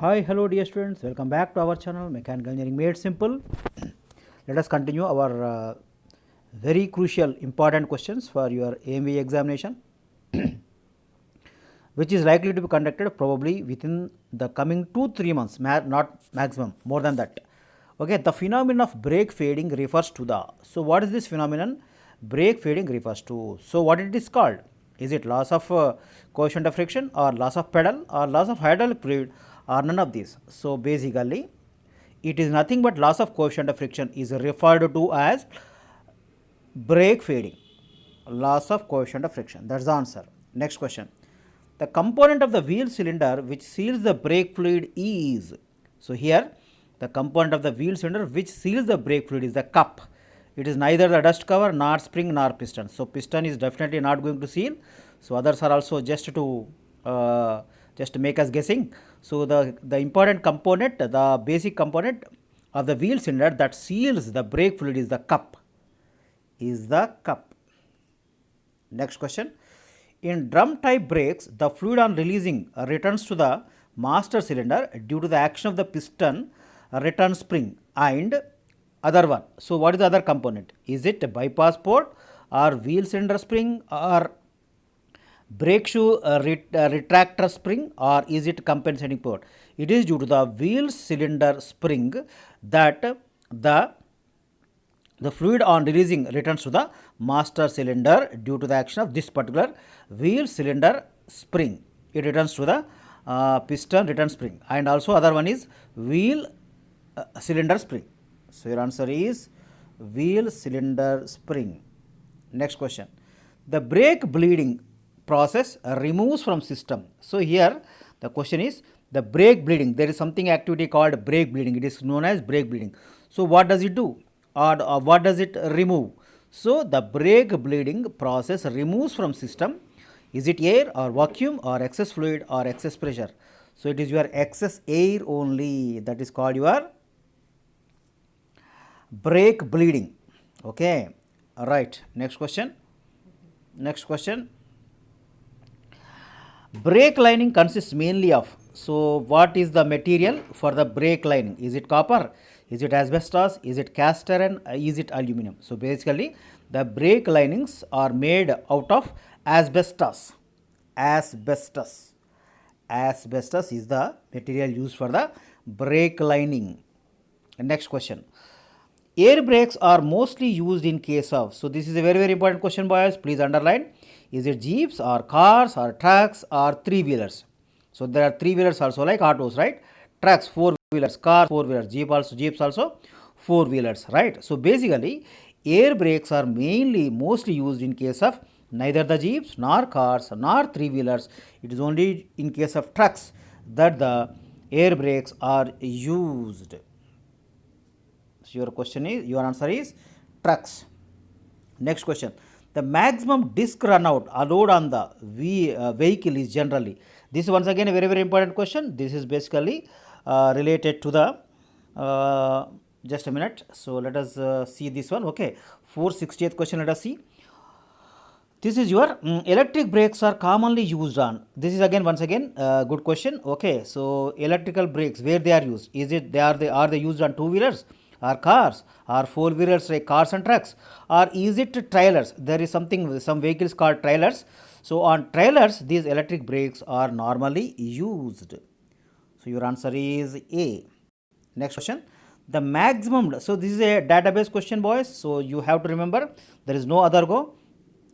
Hi, hello dear students, welcome back to our channel Mechanical Engineering Made Simple. Let us continue our very crucial important questions for your AMV examination which is likely to be conducted probably within the coming 2-3 months, not maximum, more than that. Okay, the phenomenon of brake fading refers to the, so what is this phenomenon? Brake fading refers to, so what it is called? Is it loss of coefficient of friction or loss of pedal or loss of hydraulic fluid or none of these? So basically it is nothing but loss of coefficient of friction is referred to as brake fading, loss of coefficient of friction. That's the answer. Next question. The component of the wheel cylinder which seals the brake fluid is, so here the component of the wheel cylinder which seals the brake fluid is the cup. It is neither the dust cover nor spring nor piston. So piston is definitely not going to seal. So others are also just to make us guessing. So the important component, the basic component of the wheel cylinder that seals the brake fluid is the cup. Next question. In drum type brakes, the fluid on releasing returns to the master cylinder due to the action of the piston return spring and other one. So what is the other component? Is it a bypass port or wheel cylinder spring or brake shoe retractor spring, or is it compensating port? It is due to the wheel cylinder spring that the fluid on releasing returns to the master cylinder due to the action of this particular wheel cylinder spring. It returns to the piston return spring, and also other one is wheel cylinder spring. So your answer is wheel cylinder spring. Next question. The brake bleeding process removes from system. So here the question is the brake bleeding. There is something activity called brake bleeding. It is known as brake bleeding. So what does it do, or what does it remove? So the brake bleeding process removes from system. Is it air or vacuum or excess fluid or excess pressure? So it is your excess air only, that is called your brake bleeding. Okay, all right. Next question. Brake lining consists mainly of, so what is the material for the brake lining? Is it copper? Is it asbestos? Is it cast iron? Is it aluminum? So basically the brake linings are made out of asbestos. Asbestos is the material used for the brake lining. Next question. Air brakes are mostly used in case of, so this is a very important question, boys, please underline. Is it jeeps or cars or trucks or three-wheelers? So there are three-wheelers also, like autos, right? Trucks, four-wheelers, cars, four-wheelers, jeeps also four-wheelers, right? So basically air brakes are mostly used in case of neither the jeeps nor cars nor three-wheelers. It is only in case of trucks that the air brakes are used. So your answer is trucks. Next question. The maximum disc runout allowed on the vehicle is generally. This is once again a very important question. This is basically related to the just a minute. So let us see this one. Okay, 460th question. Let us see. This is your electric brakes are commonly used on. This is again once again good question. Okay, so electrical brakes, where they are used? Is it are they used on two-wheelers or cars or four-wheelers like cars and trucks, or is it trailers? There is some vehicles called trailers. So on trailers these electric brakes are normally used. So your answer is A. Next question. The maximum, so this is a database question, boys, so you have to remember there is no other go.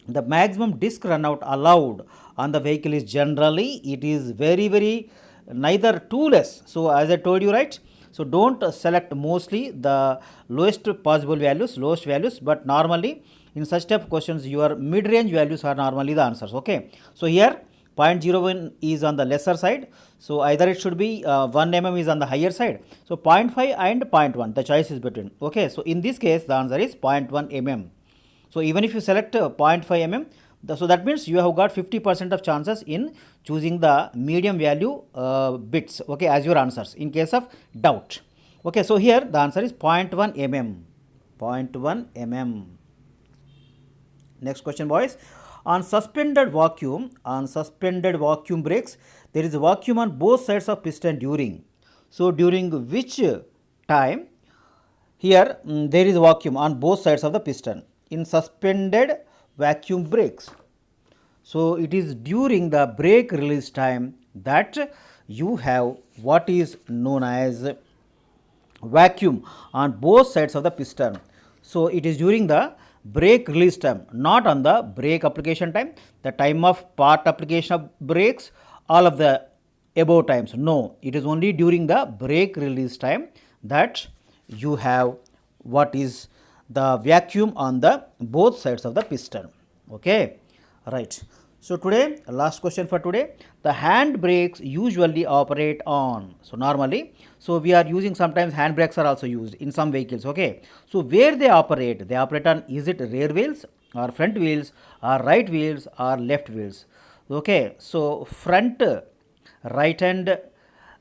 The maximum disc runout allowed on the vehicle is generally, it is very neither too less. So as I told you, right, so don't select mostly the lowest values, but normally in such type of questions your mid-range values are normally the answers. Okay, so here 0.01 is on the lesser side, so either it should be 1 mm is on the higher side, so 0.5 and 0.1, the choice is between. Okay, so in this case the answer is 0.1 mm. So even if you select 0.5 mm, so that means you have got 50% of chances in choosing the medium value bits, okay, as your answers in case of doubt. Okay, so here the answer is 0.1 mm. 0.1 mm. Next question, boys. On suspended vacuum brakes, there is a vacuum on both sides of piston during. So during which time here there is vacuum on both sides of the piston in suspended vacuum brakes. So it is during the brake release time that you have what is known as vacuum on both sides of the piston. So it is during the brake release time, not on the brake application time, the time of part application of brakes, all of the above times. No, it is only during the brake release time that you have what is the vacuum on the both sides of the piston. Okay, right. So today, last question for today, the hand brakes usually operate on. So normally, so we are using sometimes hand brakes are also used in some vehicles. Okay, so where they operate on, is it rear wheels or front wheels or right wheels or left wheels? Okay, so front, right and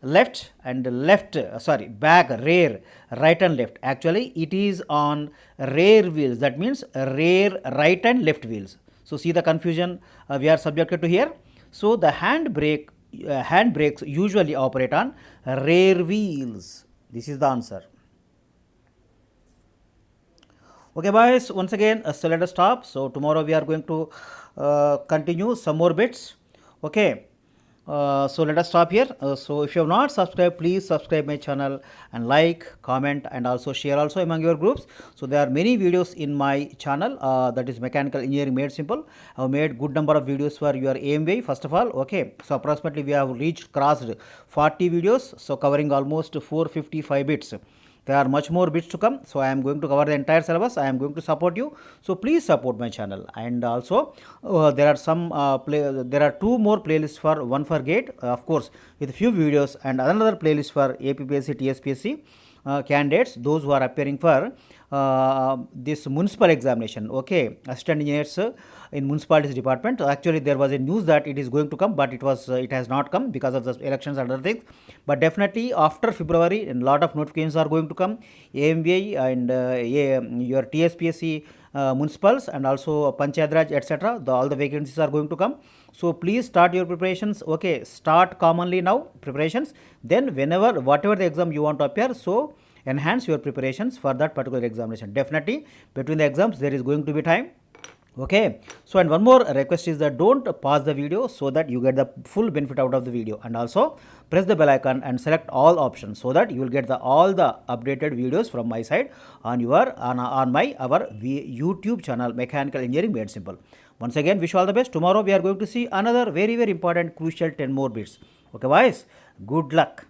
left, and left, sorry, back, rear, right and left. Actually it is on rear wheels, that means rear, right and left wheels. So see the confusion we are subjected to here. So the hand brakes usually operate on rear wheels. This is the answer. Okay boys, once again so let us stop. So tomorrow we are going to continue some more bits. Okay, so let us stop here. So if you have not subscribed, please subscribe my channel and like, comment and also share also among your groups. So there are many videos in my channel, that is Mechanical Engineering Made Simple. I have made good number of videos for your AMV first of all. Okay, so approximately we have crossed 40 videos, so covering almost 455 bits. There are much more bits to come, so I am going to cover the entire syllabus. I am going to support you, so please support my channel. And also there are some there are two more playlists, for one for GATE of course with few videos, and another playlist for APPSC TSPSC candidates, those who are appearing for this municipal examination. Okay, assistant engineers in municipalities department. Actually there was a news that it is going to come, but it has not come because of the elections and other things. But definitely after February a lot of notifications are going to come, AMVI and your TSPSC municipals and also Panchayat Raj, etc. All the vacancies are going to come. So please start your preparations. Okay, start commonly now preparations, then whenever whatever the exam you want to appear, so enhance your preparations for that particular examination. Definitely between the exams there is going to be time. Okay, so and one more request is that don't pause the video, so that you get the full benefit out of the video, and also press the bell icon and select all options, so that you will get all the updated videos from my side on our YouTube channel Mechanical Engineering Made Simple. Once again, wish you all the best. Tomorrow we are going to see another very important crucial 10 more bits. Okay guys, good luck.